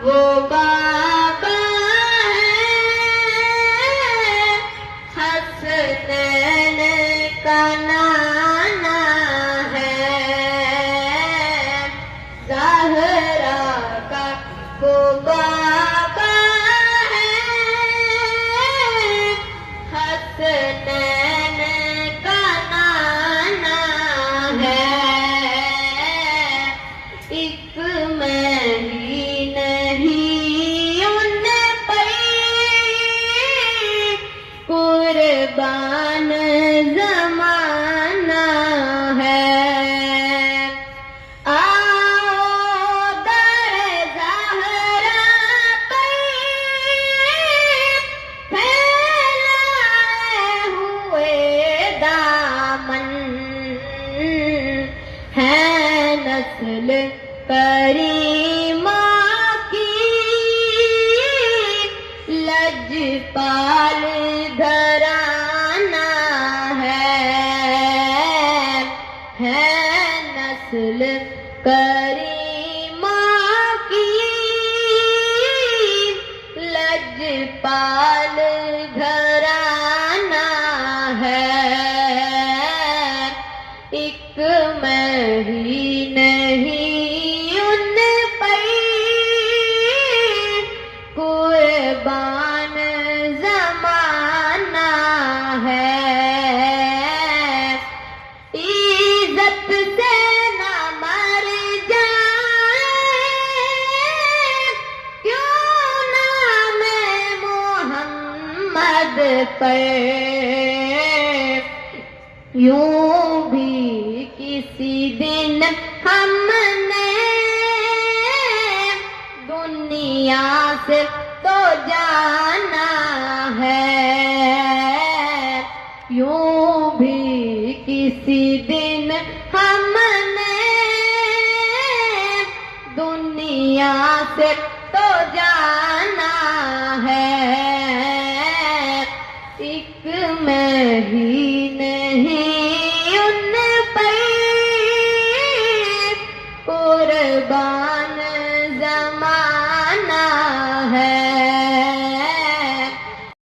وہ بابا ہے، حسنین کا نانا ہے، زہرا کا وہ بابا ہے، حسنین کا نانا ہے، ایک میں ہی نہیں ان پر قربان زمانہ ہے، آؤ در زہرا پر پھیلائے ہوئے دامن، ہے نسل کریمہ کی لجپال گھرانہ ہے نسل کریمہ کی لجپال گھرانہ ہے، ایک میں ہی نہیں ان پر قربان زمانہ ہے، عزت سے نہ مر جائے کیوں نام محمد پر، یوں بھی کسی دن ہم نے دنیا سے تو جانا ہے، یوں بھی کسی دن ہم نے دنیا سے تو جانا ہے،